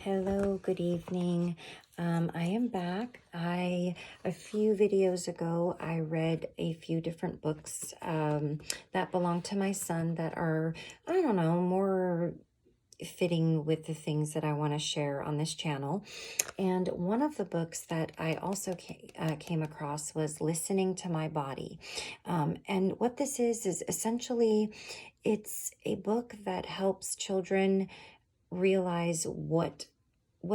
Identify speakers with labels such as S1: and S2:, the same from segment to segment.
S1: Hello, good evening. I am back. A few videos ago, I read a few different books that belong to my son that are, I don't know, more fitting with the things that I want to share on this channel. And one of the books that I also came across was Listening to My Body. And what this is essentially, it's a book that helps children realize what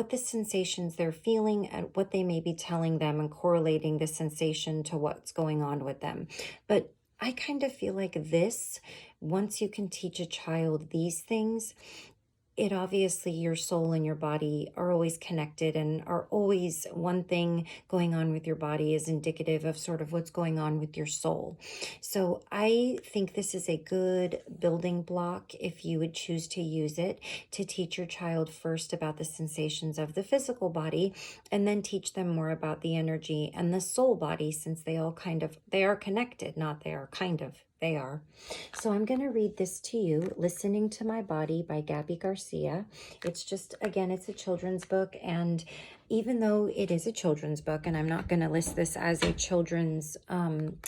S1: the sensations they're feeling and what they may be telling them and correlating the sensation to what's going on with them. But I kind of feel like this, once you can teach a child these things, it obviously, your soul and your body are always connected and are always one thing going on with your body is indicative of sort of what's going on with your soul. So I think this is a good building block if you would choose to use it to teach your child first about the sensations of the physical body and then teach them more about the energy and the soul body, since they are connected, not they are kind of. They are. So I'm going to read this to you, Listening to My Body by Gabi Garcia. It's just, again, it's a children's book. And even though it is a children's book, and I'm not going to list this as a children's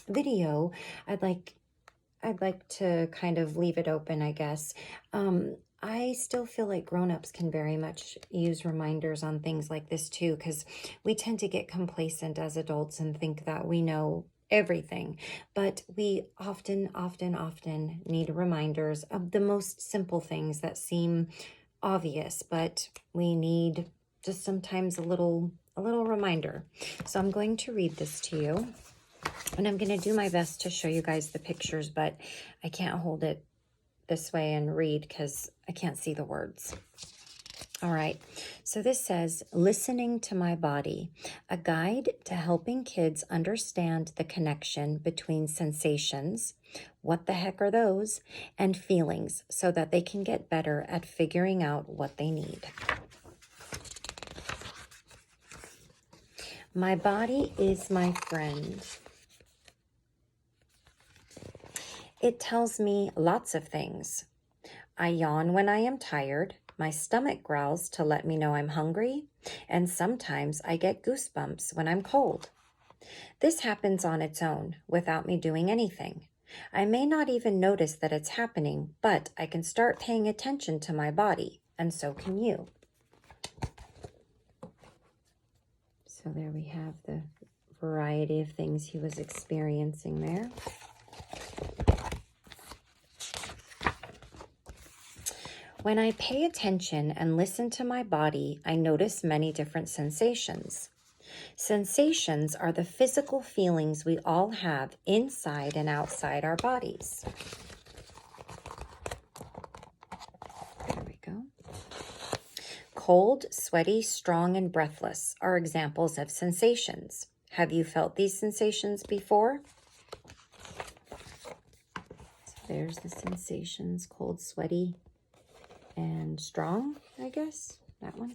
S1: video, I'd like to kind of leave it open, I guess. I still feel like grown-ups can very much use reminders on things like this too, because we tend to get complacent as adults and think that we know everything, but we often need reminders of the most simple things that seem obvious, but we need just sometimes a little reminder. So I'm going to read this to you, and I'm going to do my best to show you guys the pictures, but I can't hold it this way and read because I can't see the words. All right, so this says, Listening to My Body, a guide to helping kids understand the connection between sensations, what the heck are those, and feelings so that they can get better at figuring out what they need. My body is my friend. It tells me lots of things. I yawn when I am tired. My stomach growls to let me know I'm hungry, and sometimes I get goosebumps when I'm cold. This happens on its own, without me doing anything. I may not even notice that it's happening, but I can start paying attention to my body, and so can you. So there we have the variety of things he was experiencing there. When I pay attention and listen to my body, I notice many different sensations. Sensations are the physical feelings we all have inside and outside our bodies. There we go. Cold, sweaty, strong, and breathless are examples of sensations. Have you felt these sensations before? So there's the sensations, cold, sweaty, and strong, I guess, that one.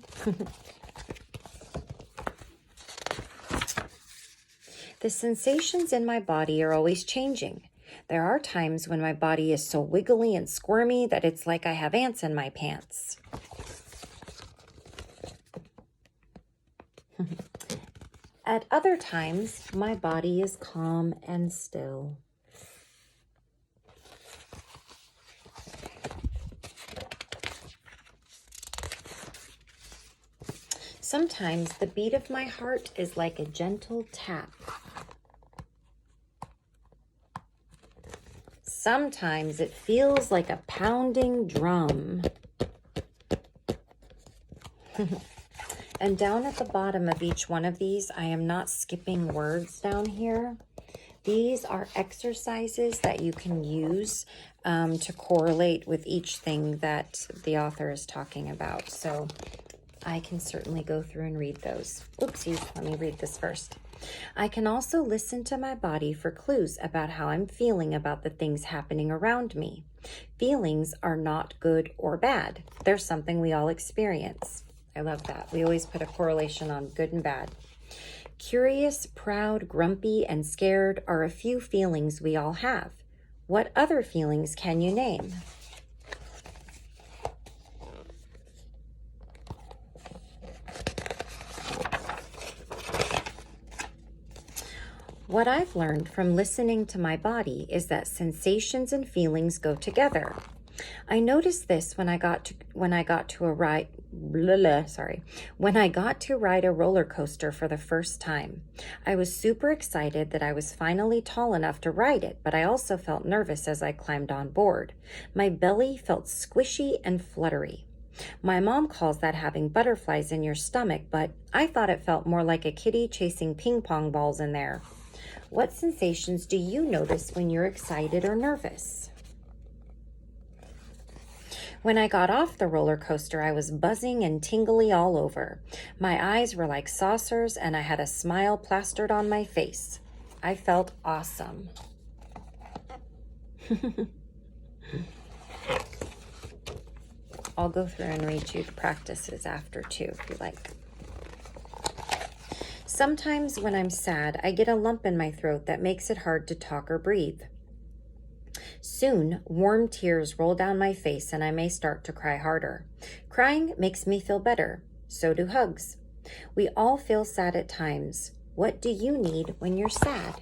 S1: The sensations in my body are always changing. There are times when my body is so wiggly and squirmy that it's like I have ants in my pants. At other times, my body is calm and still. Sometimes the beat of my heart is like a gentle tap. Sometimes it feels like a pounding drum. And down at the bottom of each one of these, I am not skipping words down here. These are exercises that you can use to correlate with each thing that the author is talking about. So I can certainly go through and read those. Oopsies, let me read this first. I can also listen to my body for clues about how I'm feeling about the things happening around me. Feelings are not good or bad. They're something we all experience. I love that. We always put a correlation on good and bad. Curious, proud, grumpy, and scared are a few feelings we all have. What other feelings can you name? What I've learned from listening to my body is that sensations and feelings go together. I noticed this when I got to ride a roller coaster for the first time. I was super excited that I was finally tall enough to ride it, but I also felt nervous as I climbed on board. My belly felt squishy and fluttery. My mom calls that having butterflies in your stomach, but I thought it felt more like a kitty chasing ping pong balls in there. What sensations do you notice when you're excited or nervous? When I got off the roller coaster, I was buzzing and tingly all over. My eyes were like saucers, and I had a smile plastered on my face. I felt awesome. I'll go through and read you the practices after too, if you like. Sometimes when I'm sad, I get a lump in my throat that makes it hard to talk or breathe. Soon, warm tears roll down my face and I may start to cry harder. Crying makes me feel better. So do hugs. We all feel sad at times. What do you need when you're sad?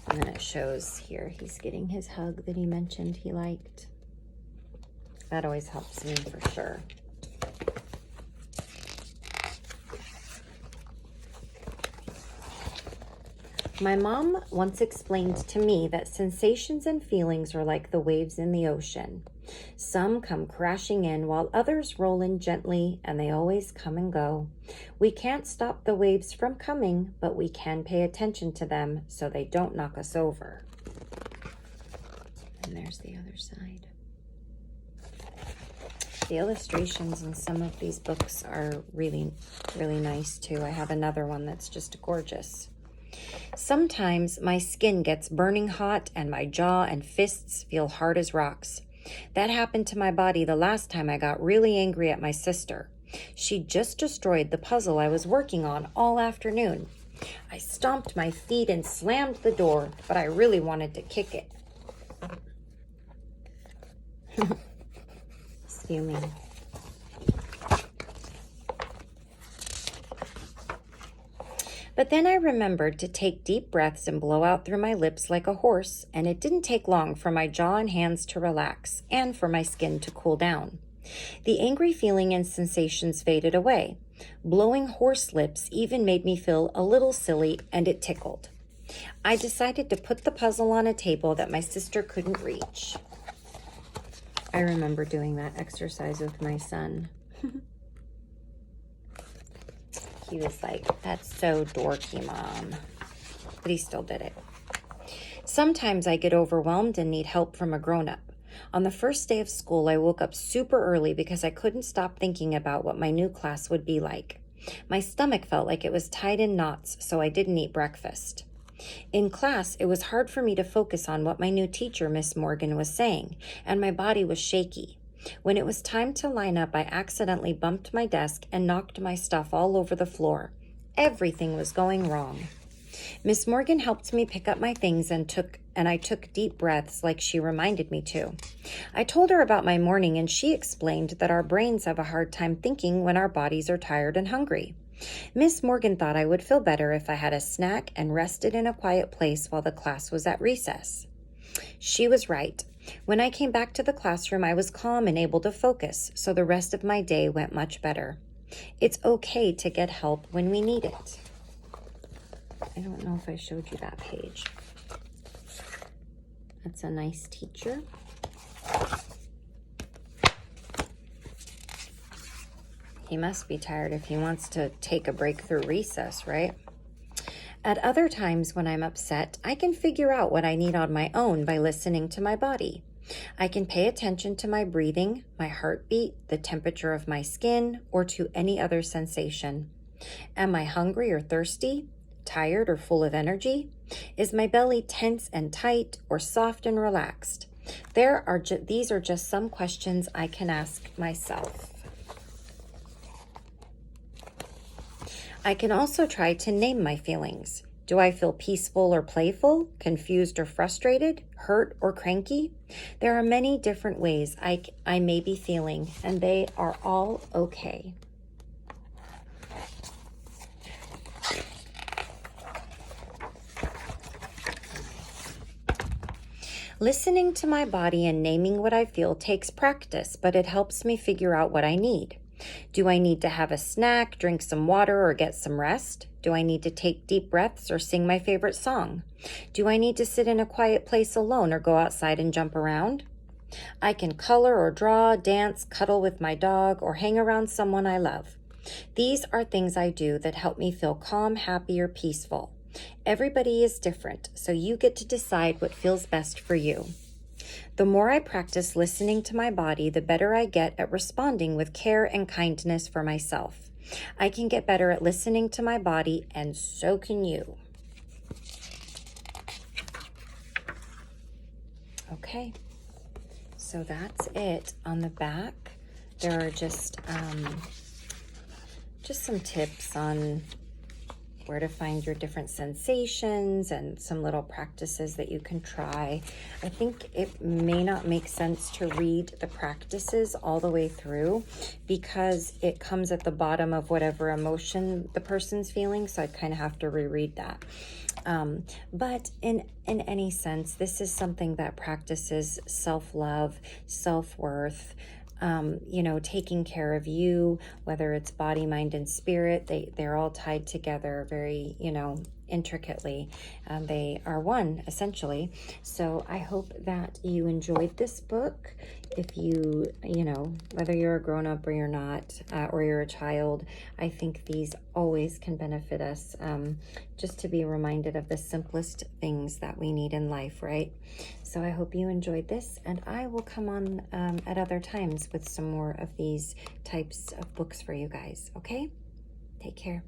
S1: And then it shows here he's getting his hug that he mentioned he liked. That always helps me for sure. My mom once explained to me that sensations and feelings are like the waves in the ocean. Some come crashing in while others roll in gently, and they always come and go. We can't stop the waves from coming, but we can pay attention to them so they don't knock us over. And there's the other side. The illustrations in some of these books are really, really nice too. I have another one that's just gorgeous. Sometimes my skin gets burning hot and my jaw and fists feel hard as rocks. That happened to my body the last time I got really angry at my sister. She just destroyed the puzzle I was working on all afternoon. I stomped my feet and slammed the door, but I really wanted to kick it. Fuming. But then I remembered to take deep breaths and blow out through my lips like a horse, and it didn't take long for my jaw and hands to relax and for my skin to cool down. The angry feeling and sensations faded away. Blowing horse lips even made me feel a little silly, and it tickled. I decided to put the puzzle on a table that my sister couldn't reach. I remember doing that exercise with my son. He was like, "That's so dorky, Mom." But he still did it. Sometimes I get overwhelmed and need help from a grown-up. On the first day of school, I woke up super early because I couldn't stop thinking about what my new class would be like. My stomach felt like it was tied in knots, so I didn't eat breakfast. In class, it was hard for me to focus on what my new teacher, Miss Morgan, was saying, and my body was shaky. When it was time to line up, I accidentally bumped my desk and knocked my stuff all over the floor. Everything was going wrong. Miss Morgan helped me pick up my things and I took deep breaths like she reminded me to. I told her about my morning and she explained that our brains have a hard time thinking when our bodies are tired and hungry. Miss Morgan thought I would feel better if I had a snack and rested in a quiet place while the class was at recess. She was right. When I came back to the classroom, I was calm and able to focus, so the rest of my day went much better. It's okay to get help when we need it. I don't know if I showed you that page. That's a nice teacher. He must be tired if he wants to take a break through recess, right? At other times when I'm upset, I can figure out what I need on my own by listening to my body. I can pay attention to my breathing, my heartbeat, the temperature of my skin, or to any other sensation. Am I hungry or thirsty? Tired or full of energy? Is my belly tense and tight or soft and relaxed? These are just some questions I can ask myself. I can also try to name my feelings. Do I feel peaceful or playful, confused or frustrated, hurt or cranky? There are many different ways I may be feeling, and they are all okay. Listening to my body and naming what I feel takes practice, but it helps me figure out what I need. Do I need to have a snack, drink some water, or get some rest? Do I need to take deep breaths or sing my favorite song? Do I need to sit in a quiet place alone or go outside and jump around? I can color or draw, dance, cuddle with my dog, or hang around someone I love. These are things I do that help me feel calm, happy, or peaceful. Everybody is different, so you get to decide what feels best for you. The more I practice listening to my body, the better I get at responding with care and kindness for myself. I can get better at listening to my body, and so can you. Okay, so that's it. On the back, there are just some tips on where to find your different sensations and some little practices that you can try. I think it may not make sense to read the practices all the way through because it comes at the bottom of whatever emotion the person's feeling, so I kind of have to reread that. But in any sense, this is something that practices self-love, self-worth, taking care of you, whether it's body, mind, and spirit. They're all tied together very, intricately. They are one, essentially. So I hope that you enjoyed this book. If you, whether you're a grown-up or you're not, or you're a child, I think these always can benefit us, just to be reminded of the simplest things that we need in life, right? So I hope you enjoyed this, and I will come on at other times with some more of these types of books for you guys, okay? Take care.